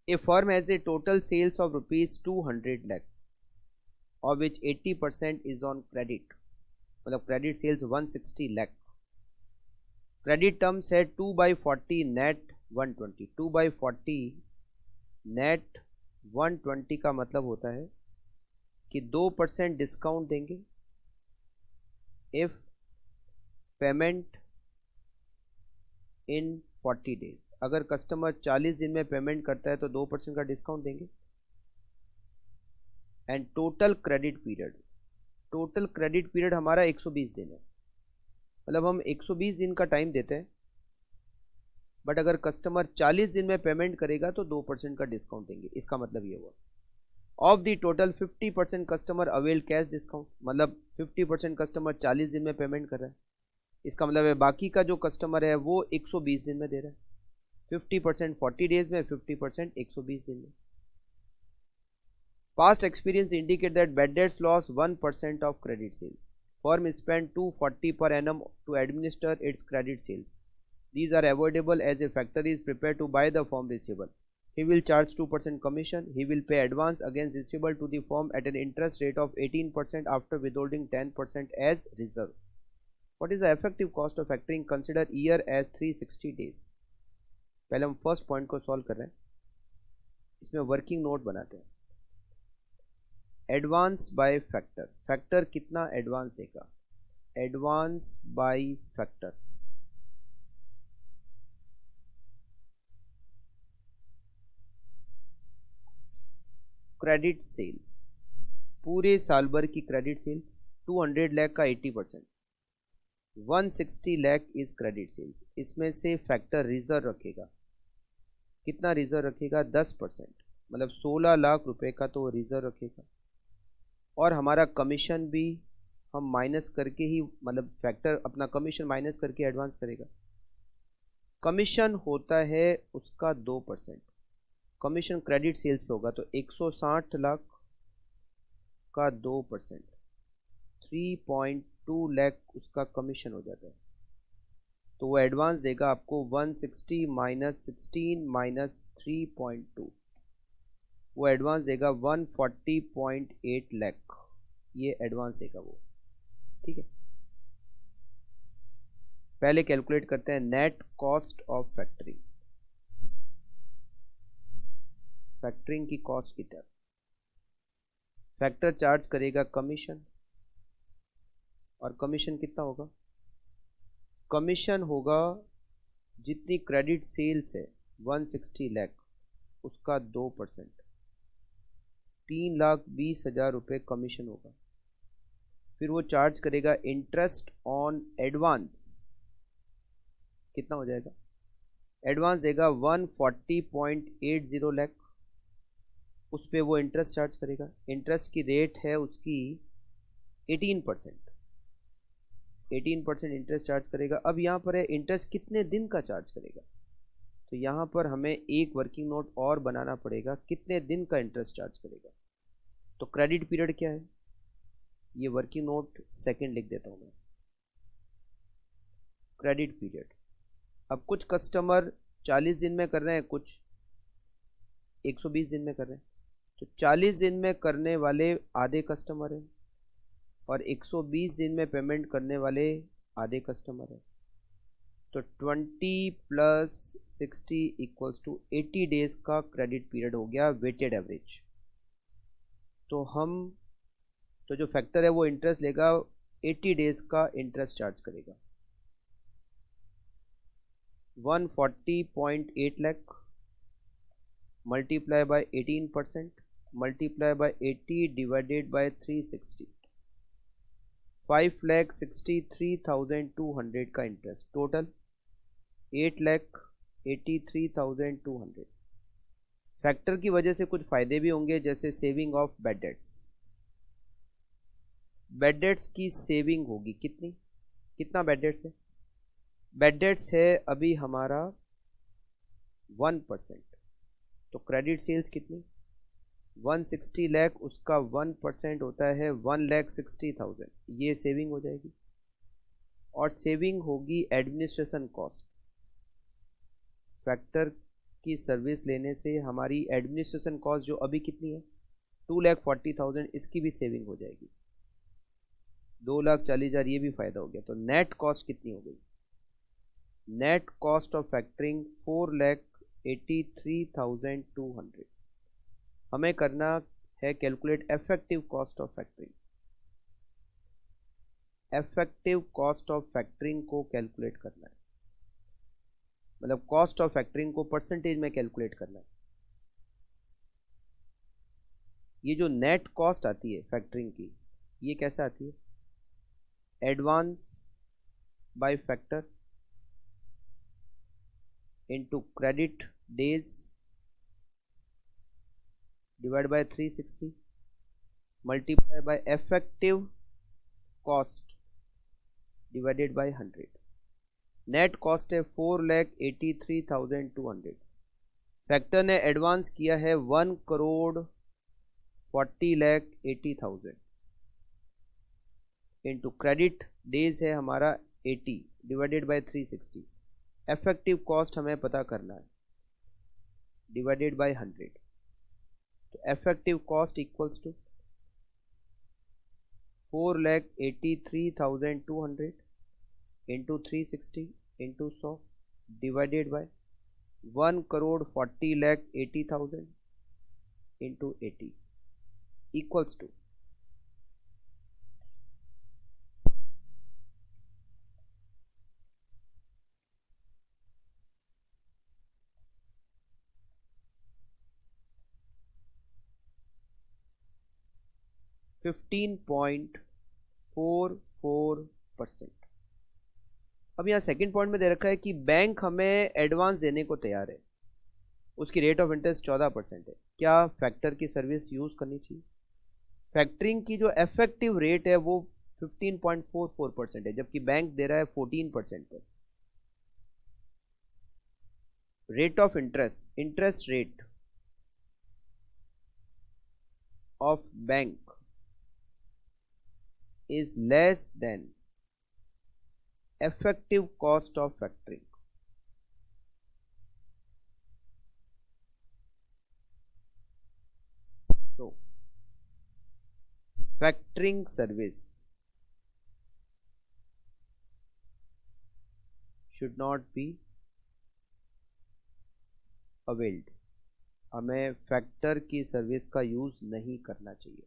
A firm has a total sales of rupees 200 lakh, of which 80% is on credit. मतलब credit sales 160 lakh. Credit terms है 2/40 net 120. 2/40 net 120 का मतलब होता है कि 2% डिस्काउंट देंगे इफ पेमेंट इन 40 डेज. अगर कस्टमर 40 दिन में पेमेंट करता है तो 2% का डिस्काउंट देंगे. एंड टोटल क्रेडिट पीरियड हमारा 120 दिन है. मतलब हम 120 दिन का टाइम देते हैं, बट अगर कस्टमर 40 दिन में पेमेंट करेगा तो 2% का डिस्काउंट देंगे. इसका मतलब ये हुआ. Of the total 50% customer avail cash discount. मतलब 50% कस्टमर 40 दिन में पेमेंट कर रहा है. इसका मतलब है बाकी का जो कस्टमर है वो 120 दिन में दे रहा है. 50% 40 डेज में, 50% 120 दिन में. Past experience indicate that bad debts loss 1% of credit sales. Firm spend 240 per annum to administer its credit sales. These are avoidable as a factor is prepared to buy the firm receivable. He will charge 2% commission. He will pay advance against receivable to the firm at an interest rate of 18% after withholding 10% as reserve. What is the effective cost of factoring? Consider year as 360 days. पहले हम first point को solve कर रहे हैं. इसमें working note बनाते हैं. Advance by factor. Factor कितना एडवांस देगा? Advance by factor. Credit sales, पूरे साल भर की क्रेडिट सेल्स 200 लाख का 80%, 160 लाख इज क्रेडिट सेल्स. इसमें से फैक्टर रिजर्व रखेगा. कितना रिजर्व रखेगा? 10%. मतलब 16 लाख रुपए का तो वो रिजर्व रखेगा. और हमारा कमीशन भी हम माइनस करके ही, मतलब फैक्टर अपना कमीशन माइनस करके एडवांस करेगा. कमीशन होता है उसका 2%. कमीशन क्रेडिट सेल्स पे होगा तो 160 लाख का 2%, 3.2 लाख उसका कमीशन हो जाता है. तो वो एडवांस देगा आपको 160 माइनस 16 माइनस 3.2. वो एडवांस देगा 140.8 लाख. ये एडवांस देगा वो. ठीक है. पहले कैलकुलेट करते हैं net cost of factoring. Factoring की कॉस्ट कितना? फैक्टर चार्ज करेगा कमीशन, और कमीशन कितना होगा? कमीशन होगा जितनी क्रेडिट सेल्स है 160 लाख उसका 2%, 3,20,000 रुपये कमीशन होगा. फिर वो चार्ज करेगा इंटरेस्ट ऑन एडवांस. कितना हो जाएगा? एडवांस देगा 140.80 लाख. उस पर वो इंटरेस्ट चार्ज करेगा. इंटरेस्ट की रेट है उसकी 18%. 18% इंटरेस्ट चार्ज करेगा. अब यहाँ पर है इंटरेस्ट कितने दिन का चार्ज करेगा. तो यहाँ पर हमें एक वर्किंग नोट और बनाना पड़ेगा. कितने दिन का इंटरेस्ट चार्ज करेगा. तो क्रेडिट पीरियड क्या है? ये वर्किंग नोट सेकंड लिख देता हूँ मैं. Credit period. अब कुछ कस्टमर 40 दिन में कर रहे हैं, कुछ 120 दिन में कर रहे हैं. तो 40 दिन में करने वाले आधे कस्टमर हैं और 120 दिन में पेमेंट करने वाले आधे कस्टमर हैं. तो 20 प्लस 60 इक्वल्स टू 80 डेज का क्रेडिट पीरियड हो गया वेटेड एवरेज. तो जो फैक्टर है वो इंटरेस्ट लेगा, 80 डेज का इंटरेस्ट चार्ज करेगा. 140.8 lakh multiply by 18% multiply by 80 divided by 360, 5,63,200 का इंटरेस्ट. टोटल 8,83,200. फैक्टर की वजह से कुछ फायदे भी होंगे, जैसे saving of bad debts. Bad debts की सेविंग होगी कितनी? कितना बैड डेट्स है? बैड डेट्स है अभी हमारा 1%. तो क्रेडिट सेल्स कितनी? 160 लाख, उसका 1% होता है 1,60,000. ये सेविंग हो जाएगी. और सेविंग होगी एडमिनिस्ट्रेशन कॉस्ट. फैक्टर की सर्विस लेने से हमारी एडमिनिस्ट्रेशन कॉस्ट जो अभी कितनी है 2,40,000, इसकी भी सेविंग हो जाएगी। 2,40,000 ये भी फ़ायदा हो गया। तो नेट कॉस्ट कितनी हो गई? Net cost of factoring 4,83,200। हमें करना है calculate effective cost of factoring. Effective cost of factoring को कैलकुलेट करना है, मतलब कॉस्ट ऑफ फैक्टरिंग को परसेंटेज में कैलकुलेट करना है। ये जो नेट कॉस्ट आती है फैक्टरिंग की, ये कैसे आती है? Advance by factor into credit days divide by 360 multiply by effective cost divided by 100। Net cost है 4,83,200। फैक्टर ने एडवांस किया है 1,40,80,000 इंटू क्रेडिट डेज है हमारा 80 डिवाइडेड बाय 360। इफेक्टिव कॉस्ट हमें पता करना है, डिवाइडेड बाय 100। तो effective cost equals to 4,83,200 into 360 into 100 divided by 1,40,80,000 into 80 equals to 15.44%। अब यहाँ सेकंड पॉइंट में दे रखा है कि बैंक हमें एडवांस देने को तैयार है, उसकी रेट ऑफ इंटरेस्ट 14% है। क्या फैक्टर की सर्विस यूज करनी चाहिए? फैक्टरिंग की जो इफेक्टिव रेट है वो 15.44% है, जबकि बैंक दे रहा है 14% पर। Rate of interest rate of bank is less than effective cost of factoring. So factoring service should not be availed. हमें फैक्टर की सर्विस का यूज नहीं करना चाहिए।